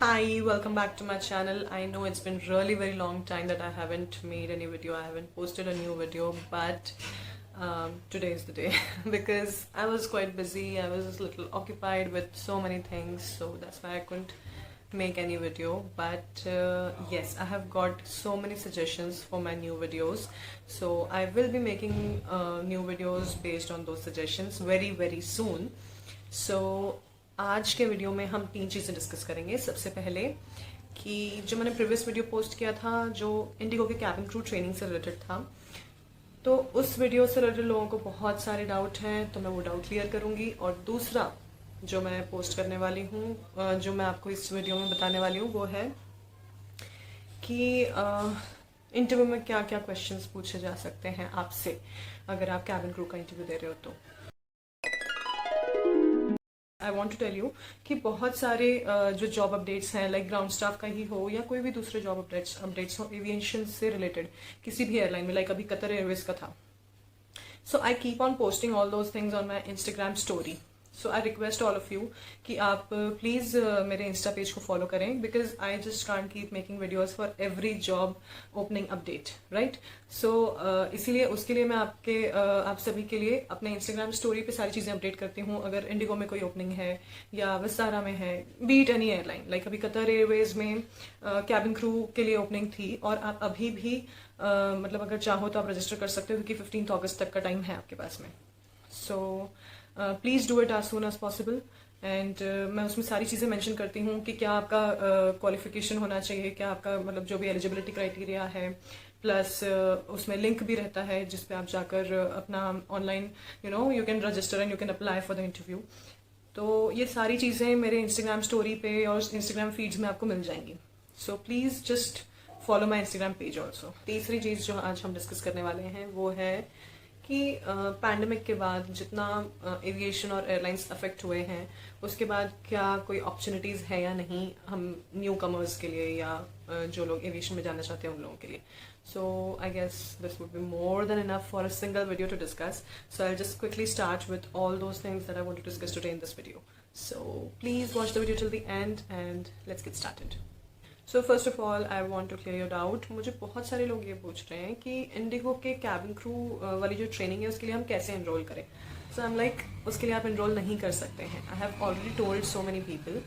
Hi, welcome back to my channel. I know it's been really very long time that I haven't made any video. I haven't posted a new video, but today is the day because I was quite busy. I was a little occupied with so many things, so that's why I couldn't make any video. But yes, I have got so many suggestions for my new videos, so I will be making new videos based on those suggestions very soon. So आज के video में हम 3 चीज़ें discuss करेंगे। सबसे पहले कि जो मैंने प्रीवियस वीडियो पोस्ट किया था जो इंडिगो के कैबिन क्रू ट्रेनिंग से रिलेटेड था, तो उस वीडियो से रिलेटेड लोगों को बहुत सारे डाउट हैं, तो मैं वो डाउट क्लियर करूंगी। और दूसरा जो मैं पोस्ट करने वाली हूँ, जो मैं आपको इस वीडियो में बताने वाली हूँ, वो है कि इंटरव्यू में क्या क्या क्वेश्चंस पूछे जा सकते हैं आपसे अगर आप कैबिन क्रू का इंटरव्यू दे रहे हो। तो I want to tell you कि बहुत सारे जो जॉब अपडेट्स हैं, लाइक ग्राउंड स्टाफ का ही हो या कोई भी दूसरे जॉब अपडेट्स हो एविएशन से रिलेटेड किसी भी एयरलाइन में, लाइक अभी कतर एयरवेज का था। So I keep on posting all those things on my Instagram story. So I request all of you कि आप प्लीज मेरे इंस्टा पेज को फॉलो करें, because I just can't keep making videos for every job opening update, right. So इसीलिए उसके लिए मैं आप सभी के लिए अपने इंस्टाग्राम स्टोरी पे सारी चीजें अपडेट करती हूँ। अगर इंडिगो में कोई ओपनिंग है या विस्तारा में है, बीट एनी एयरलाइन, लाइक अभी कतर एयरवेज में कैबिन क्रू के लिए ओपनिंग थी, और आप अभी भी मतलब अगर चाहो तो आप रजिस्टर कर सकते हो, क्योंकि 15 अगस्त तक का टाइम है आपके पास में। So please do it as soon as possible. And मैं उसमें सारी चीज़ें मेंशन करती हूँ कि क्या आपका क्वालिफिकेशन होना चाहिए, क्या आपका मतलब जो भी एलिजिबिलिटी क्राइटेरिया है, प्लस उसमें लिंक भी रहता है जिस पे आप जाकर अपना online you can register and you can apply for the interview. तो ये सारी चीज़ें मेरे इंस्टाग्राम स्टोरी पे और इंस्टाग्राम फीड्स में आपको मिल जाएंगी। So please just follow my Instagram page also. तीसरी चीज़ जो आज हम डिस्कस करने वाले हैं वो है कि पैंडमिक के बाद जितना एविएशन और एयरलाइंस अफेक्ट हुए हैं, उसके बाद क्या कोई अपॉर्चुनिटीज़ है या नहीं हम न्यू कमर्स के लिए या जो लोग एविएशन में जाना चाहते हैं उन लोगों के लिए। So I guess this would be more than enough for a single video to discuss. So I just quickly start with all those things that I want to discuss today in this video. So please watch the video till the end and let's get started. So first of all I want to clear your doubt. मुझे बहुत सारे लोग ये पूछ रहे हैं कि Indigo के कैबिन क्रू वाली जो ट्रेनिंग है उसके लिए हम कैसे एनरोल करें। सो आई एम लाइक, उसके लिए आप एनरोल नहीं कर सकते हैं। I have already told so many people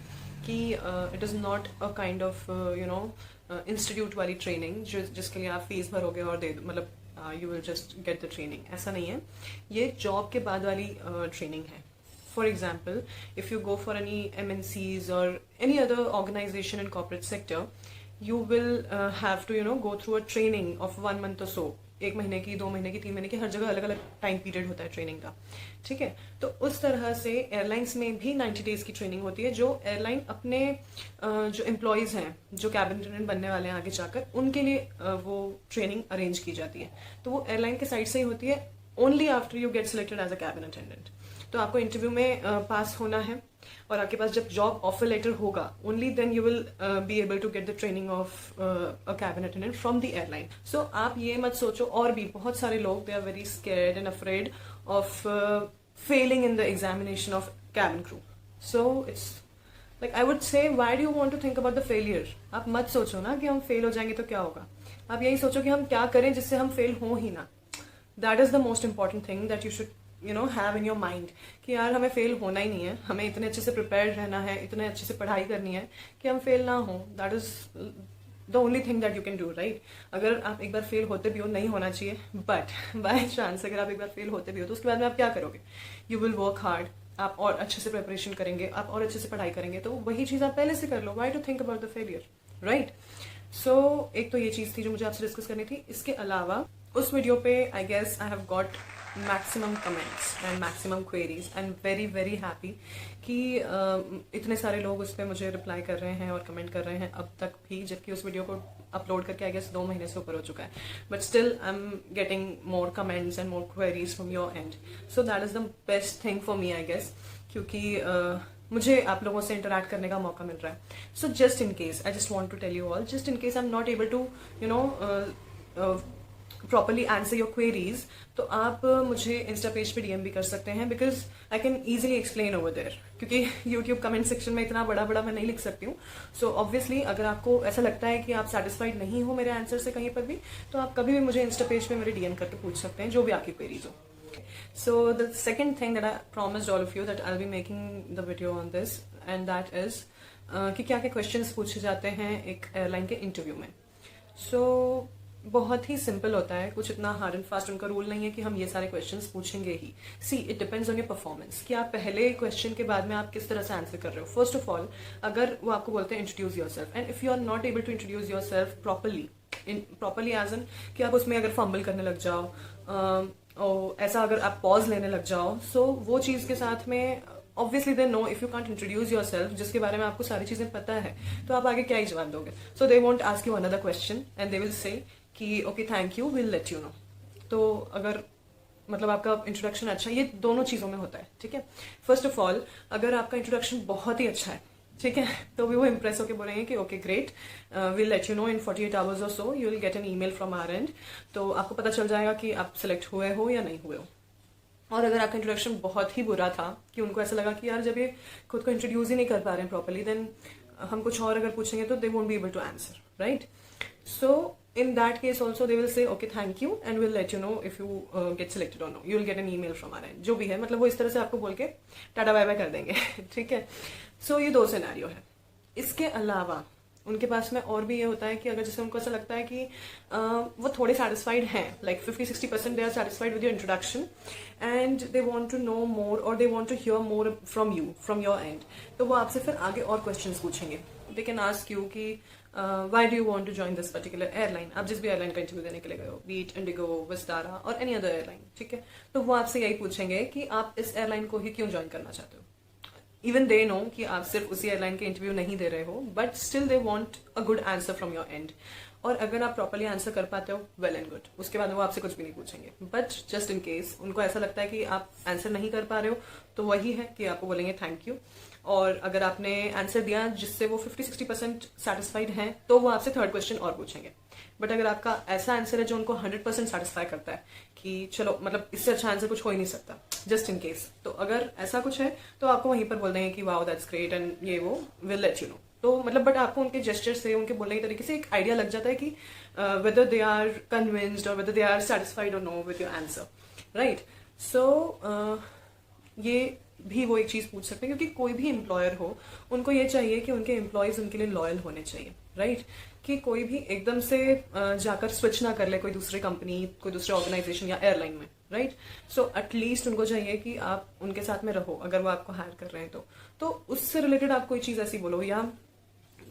कि it is not a kind of institute वाली ट्रेनिंग जिसके लिए आप फीस भरोगे और दे मतलब you will just get the training. ऐसा नहीं है, ये जॉब के बाद वाली ट्रेनिंग है। For example, if you go for any MNCs or any other organization in corporate sector, you will have to go through a training of 1 month or so। 1 महीने की, 2 महीने की, 3 महीने की, हर जगह अलग अलग टाइम पीरियड होता है ट्रेनिंग का, ठीक है। तो उस तरह से एयरलाइंस में भी 90 डेज की ट्रेनिंग होती है, जो एयरलाइन अपने जो एम्प्लॉयज हैं जो कैबिन अटेंडेंट बनने वाले हैं आगे जाकर, उनके लिए वो ट्रेनिंग अरेंज की जाती है। तो वो एयरलाइन के साइड से ही होती है, only after you get selected as a cabin attendant. तो आपको इंटरव्यू में पास होना है, और आपके पास जब जॉब ऑफर लेटर होगा, only then you will be able to get the training of a cabin attendant from the airline. So आप ये मत सोचो, और भी बहुत सारे लोग they are very scared and afraid of failing in the examination of cabin crew. So it's like I would say, why do you want to think about the failure. आप मत सोचो ना कि हम फेल हो जाएंगे तो क्या होगा, आप यही सोचो कि हम क्या करें जिससे हम फेल हो ही ना। That is the most important thing that you should have in your mind कि यार हमें फेल होना ही नहीं है, हमें इतने अच्छे से प्रिपेयर रहना है, इतने अच्छे से पढ़ाई करनी है कि हम फेल ना हो। That is the only thing that you can do, right. अगर आप एक बार फेल होते भी हो, नहीं होना चाहिए, बट बाय चांस अगर आप एक बार फेल होते भी हो तो उसके बाद में आप क्या करोगे? यू विल वर्क हार्ड, आप और अच्छे से प्रिपरेशन करेंगे, आप और अच्छे से पढ़ाई करेंगे, तो वही चीज आप पहले से कर लो। Why to think about the failure, right. So एक तो ये चीज थी जो मुझे आपसे डिस्कस करनी थी। इसके अलावा उस वीडियो पे I guess I have got maximum comments and maximum queries and very happy कि इतने सारे लोग उस पर मुझे रिप्लाई कर रहे हैं और कमेंट कर रहे हैं अब तक भी, जबकि उस वीडियो को अपलोड करके आई गेस 2 महीने से ऊपर हो चुका है। But still I am getting more comments and more queries from your end. So that is the best thing for me I guess, क्योंकि मुझे आप लोगों से इंटरैक्ट करने का मौका मिल रहा है। So just in case I just want to tell you all, just in case I am not able to properly answer your queries, तो आप मुझे इंस्टा पेज पे डीएम भी कर सकते हैं, because I can easily explain over there, क्योंकि YouTube comment section में इतना बड़ा बड़ा मैं नहीं लिख सकती हूँ. सो ऑब्वियसली अगर आपको ऐसा लगता है कि आप सेटिस्फाइड नहीं हो मेरे आंसर से कहीं पर भी, तो आप कभी भी मुझे इंस्टा पेज पे मेरे डीएम करके पूछ सकते हैं जो भी आपकी क्वेरीज हो. So the second thing that I promised all of you that I'll be making the video on this, and that is कि क्या क्या questions पूछे जाते हैं एक एयरलाइन के इंटरव्यू में. So बहुत ही सिंपल होता है, कुछ इतना हार्ड एंड फास्ट उनका रूल नहीं है कि हम ये सारे क्वेश्चंस पूछेंगे ही. See it depends on your performance कि आप पहले क्वेश्चन के बाद में आप किस तरह से आंसर कर रहे हो. फर्स्ट ऑफ ऑल, अगर वो आपको बोलते हैं introduce yourself, and if you are not able to introduce yourself properly as an कि आप उसमें अगर फंबल करने लग जाओ और ऐसा अगर आप पॉज लेने लग जाओ, सो वो चीज के साथ में obviously they know if you can't introduce your self, जिसके बारे में आपको सारी चीजें पता है, तो आप आगे क्या ही जवाब दोगे. So they won't ask you another question and they will say कि okay thank you, will let you know. तो अगर मतलब आपका इंट्रोडक्शन अच्छा है, ये दोनों चीजों में होता है, ठीक है. फर्स्ट ऑफ ऑल, अगर आपका इंट्रोडक्शन बहुत ही अच्छा है, ठीक है, तो भी वो इम्प्रेस होकर बोलेंगे कि okay great, will let you know in 48 hours और so you will get an email from our end. तो आपको पता चल जाएगा कि आप सिलेक्ट हुए हो या नहीं हुए हो. और अगर आपका इंट्रोडक्शन बहुत ही बुरा था कि उनको ऐसा लगा कि यार जब ये खुद को इंट्रोड्यूस ही नहीं कर पा रहे हैं प्रॉपरली, देन हम कुछ और अगर पूछेंगे तो they won't be able to answer, right. So in that case also they will say okay thank you and we'll let you know if you get selected or no, you will get an email from our end. जो भी है, मतलब वो इस तरह से आपको बोल के टाटा बाय बाय कर देंगे. ठीक है. सो ये दो सिनेरियो है. इसके अलावा उनके पास में और भी ये होता है कि अगर जैसे उनको ऐसा लगता है कि वो थोड़े सेटिस्फाइड हैं, like 50-60% they are satisfied with your introduction and they want to know more और they want to hear more from you, from your end, तो वो आपसे फिर आगे और क्वेश्चंस पूछेंगे. दे कैन आस्क यू कि why do you want to join this particular airline. आप जिस भी एयरलाइन का इंटरव्यू देने के लिए गए हो, बीट इंडिगो, विस्तारा और एनी अदर एयरलाइन, ठीक है, तो वो आपसे यही पूछेंगे कि आप इस एयरलाइन को ही क्यों ज्वाइन करना चाहते हो. इवन दे नो कि आप सिर्फ उसी एयरलाइन के इंटरव्यू नहीं दे रहे हो, but still they want a good answer from your and. और अगर आप प्रॉपरली आंसर कर पाते हो, वेल एंड गुड, उसके बाद वो आपसे कुछ भी नहीं पूछेंगे. बट जस्ट इन केस उनको ऐसा लगता है कि आप आंसर नहीं कर पा रहे हो, तो वही है कि आपको बोलेंगे थैंक यू. और अगर आपने आंसर दिया जिससे वो 50-60% सेटिस्फाइड हैं, तो वो आपसे थर्ड क्वेश्चन और पूछेंगे. बट अगर आपका ऐसा आंसर है जो उनको 100% सेटिस्फाई करता है कि चलो मतलब इससे अच्छा आंसर कुछ हो ही नहीं सकता, जस्ट इन केस, तो अगर ऐसा कुछ है तो आपको वहीं पर बोल देंगे कि वाओ दैट्स ग्रेट एंड ये वो, विल लेट यू नो. तो मतलब बट आपको उनके जेस्चर से, उनके बोलने के तरीके से एक आइडिया लग जाता है कि वेदर दे आर कन्विंस्ड और वेदर दे आर सेटिस्फाइड और no with your answer, right. So ये भी वो एक चीज पूछ सकते हैं, क्योंकि कोई भी एम्प्लॉयर हो, उनको ये चाहिए कि उनके एम्प्लॉयज उनके लिए लॉयल होने चाहिए, राइट. कि कोई भी एकदम से जाकर स्विच ना कर ले कोई दूसरी कंपनी, कोई दूसरे ऑर्गेनाइजेशन या एयरलाइन में, राइट. सो एटलीस्ट उनको चाहिए कि आप उनके साथ में रहो अगर वो आपको हायर कर रहे हैं तो उससे रिलेटेड आप कोई चीज ऐसी बोलो, या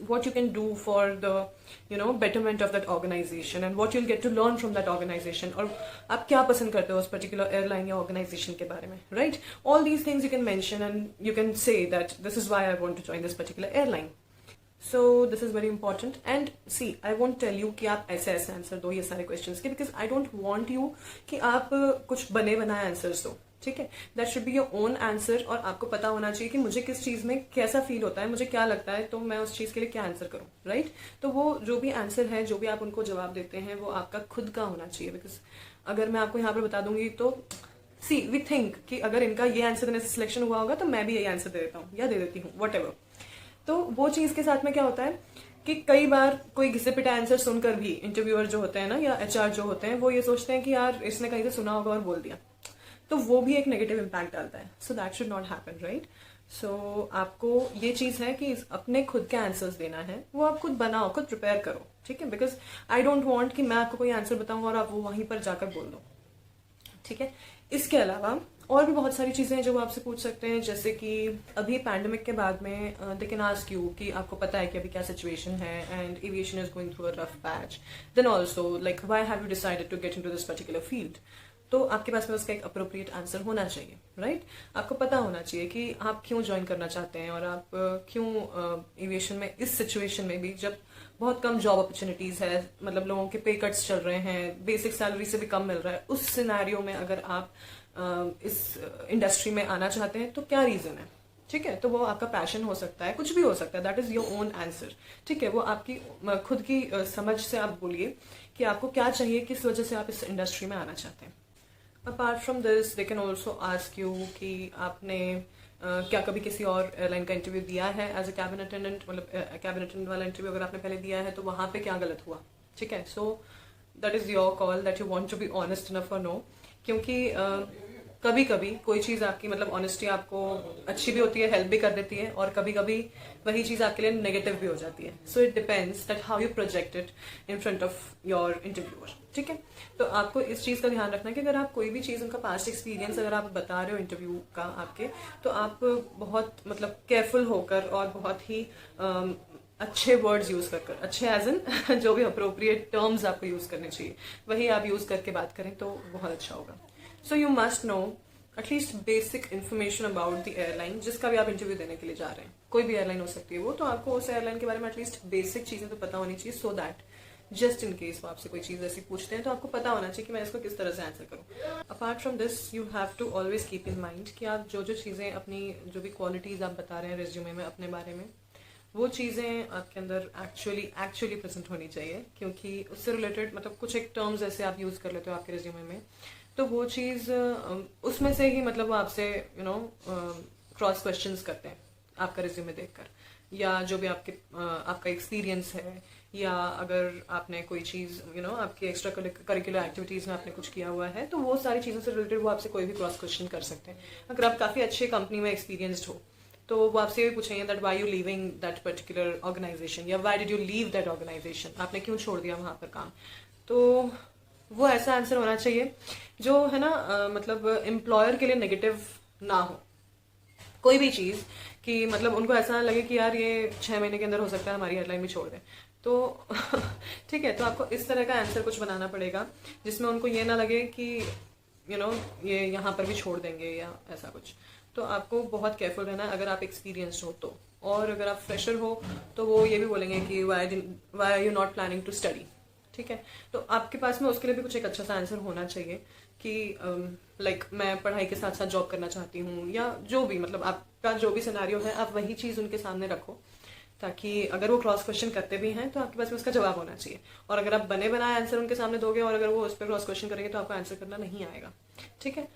what you can do for the betterment of that organization and what you'll get to learn from that organization, और आप क्या पसंद करते हो उस particular airline या organization के बारे में, right. all these things you can mention and you can say that this is why I want to join this particular airline. So this is very important and see I won't tell you कि आप ऐसे ऐसे answer दो ये सारे questions के, because I don't want you कि आप कुछ बने बनाए आंसर्स दो, ठीक है. That should be your own answer, और आपको पता होना चाहिए कि मुझे किस चीज में कैसा फील होता है, मुझे क्या लगता है, तो मैं उस चीज के लिए क्या आंसर करूं, राइट. तो वो जो भी आंसर है, जो भी आप उनको जवाब देते हैं, वो आपका खुद का होना चाहिए. बिकॉज अगर मैं आपको यहाँ पर बता दूंगी तो सी वी थिंक कि अगर इनका ये आंसर देने से सिलेक्शन हुआ होगा तो मैं भी यही आंसर दे देता हूँ या दे देती हूँ, वट एवर. तो वो चीज के साथ में क्या होता है कि कई बार कोई घिसे पिटे आंसर सुनकर भी इंटरव्यूअर जो होते हैं ना, या एचआर जो होते हैं, वो ये सोचते हैं कि यार इसने कहीं से सुना होगा और बोल दिया, तो वो भी एक नेगेटिव इम्पैक्ट डालता है. So that should not happen, right. So आपको ये चीज है कि अपने खुद के आंसर्स देना है, वो आप खुद बनाओ, खुद प्रिपेयर करो, ठीक है. बिकॉज आई डोंट वांट कि मैं आपको कोई आंसर बताऊं और आप वो वहीं पर जाकर बोल दो, ठीक है. इसके अलावा और भी बहुत सारी चीजें हैं जो वो आपसे पूछ सकते हैं, जैसे कि अभी पैंडेमिक के बाद में दे कैन आस्क यू कि आपको पता है कि अभी क्या सिचुएशन है and aviation is going through a rough patch. Then also like why have you decided to get into this particular field. तो आपके पास में उसका एक अप्रोप्रिएट आंसर होना चाहिए, राइट. आपको पता होना चाहिए कि आप क्यों ज्वाइन करना चाहते हैं और आप क्यों एविएशन में, इस सिचुएशन में भी जब बहुत कम जॉब अपॉर्चुनिटीज है, मतलब लोगों के पे कट्स चल रहे हैं, बेसिक सैलरी से भी कम मिल रहा है, उस सिनेरियो में अगर आप इस इंडस्ट्री में आना चाहते हैं तो क्या रीजन है, ठीक है. तो वो आपका पैशन हो सकता है, कुछ भी हो सकता है, that is your own answer, ठीक है. वो आपकी खुद की समझ से आप बोलिए कि आपको क्या चाहिए, किस वजह से आप इस इंडस्ट्री में आना चाहते हैं। Apart from this they can also ask you कि आपने क्या कभी किसी और एयरलाइन का इंटरव्यू दिया है एज अ कैबिन अटेंडेंट, मतलब कैबिन अटेंडेंट वाला इंटरव्यू अगर आपने पहले दिया है तो वहां पे क्या गलत हुआ, ठीक है। So that is your call that you want to be honest enough और नो, क्योंकि कभी कभी कोई चीज आपकी मतलब ऑनेस्टी आपको अच्छी भी होती है, हेल्प भी कर देती है, और कभी कभी वही चीज आपके लिए नेगेटिव भी हो जाती है। So it depends that how you project it in front of your interviewer, ठीक है। तो आपको इस चीज का ध्यान रखना है कि अगर आप कोई भी चीज, उनका पास्ट एक्सपीरियंस अगर आप बता रहे हो इंटरव्यू का आपके, तो आप बहुत मतलब केयरफुल होकर और बहुत ही अच्छे वर्ड्स यूज कर अच्छे एज इन जो भी अप्रोप्रिएट टर्म्स आपको यूज करने चाहिए वही आप यूज करके बात करें तो बहुत अच्छा होगा। So you must know at least basic information about the airline जिसका भी आप इंटरव्यू देने के लिए जा रहे हैं। कोई भी एयरलाइन हो सकती है वो, तो आपको उस एयरलाइन के बारे में एटलीस्ट बेसिक चीजें तो पता होनी चाहिए, so that just in case वो आपसे कोई चीज ऐसी पूछते हैं तो आपको पता होना चाहिए कि मैं इसको किस तरह से आंसर करूं। Apart from this you have to always keep in mind कि आप जो जो चीजें अपनी जो भी क्वालिटीज आप बता रहे हैं रिज्यूमे में अपने बारे में, वो चीजें आपके अंदर एक्चुअली प्रेजेंट होनी चाहिए, क्योंकि उससे रिलेटेड मतलब कुछ एक टर्म्स ऐसे आप यूज कर लेते हो आपके रिज्यूमे में, तो वो चीज उसमें से ही मतलब वो आपसे क्रॉस क्वेश्चंस करते हैं आपका रिज्यूमे देखकर, या जो भी आपका एक्सपीरियंस है, या अगर आपने कोई चीज आपकी एक्स्ट्रा करिकुलर एक्टिविटीज में आपने कुछ किया हुआ है, तो वो सारी चीजों से रिलेटेड वो आपसे कोई भी क्रॉस क्वेश्चन कर सकते हैं। अगर आप काफी अच्छे कंपनी में एक्सपीरियंस्ड हो तो वो आपसे ये भी पूछेंगे that why you leaving that particular organisation, या why did you leave that organisation, आपने क्यों छोड़ दिया वहां पर काम। तो वो ऐसा आंसर होना चाहिए जो है ना मतलब एम्प्लॉयर के लिए नेगेटिव ना हो कोई भी चीज, कि मतलब उनको ऐसा लगे कि यार ये 6 महीने के अंदर हो सकता है हमारी एयरलाइन भी छोड़ दे, तो ठीक है। तो आपको इस तरह का आंसर कुछ बनाना पड़ेगा जिसमें उनको ये ना लगे कि ये यहाँ पर भी छोड़ देंगे या ऐसा कुछ। तो आपको बहुत केयरफुल रहना है अगर आप एक्सपीरियंस्ड हो तो, और अगर आप फ्रेशर हो तो वो ये भी बोलेंगे कि why are you not planning to study, ठीक है। तो आपके पास में उसके लिए भी कुछ एक अच्छा सा आंसर होना चाहिए कि लाइक मैं पढ़ाई के साथ साथ जॉब करना चाहती हूँ, या जो भी मतलब आपका जो भी सिनेरियो है आप वही चीज उनके सामने रखो, ताकि अगर वो क्रॉस क्वेश्चन करते भी हैं तो आपके पास में उसका जवाब होना चाहिए। और अगर आप बने बनाए आंसर उनके सामने दोगे और अगर वो उस पर क्रॉस क्वेश्चन करेंगे तो आपको आंसर करना नहीं आएगा, ठीक है।